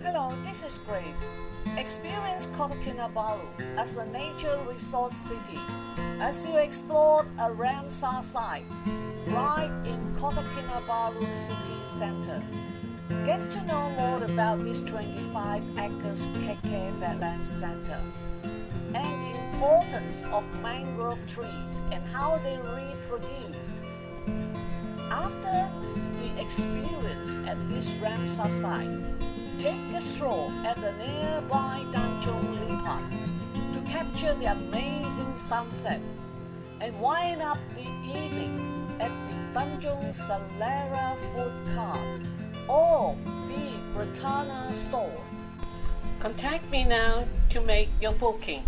Hello, this is Grace. Experience Kota Kinabalu as a nature resort city as you explore a Ramsar Site right in Kota Kinabalu city center. Get to know more about this 25 acres KK Wetland Center and the importance of mangrove trees and how they reproduce. After the experience at this Ramsar Site, take a stroll at the nearby Tanjung Lipat to capture the amazing sunset and wind up the evening at the Anjung Selera food cart or the Britannia stores. Contact me now to make your booking.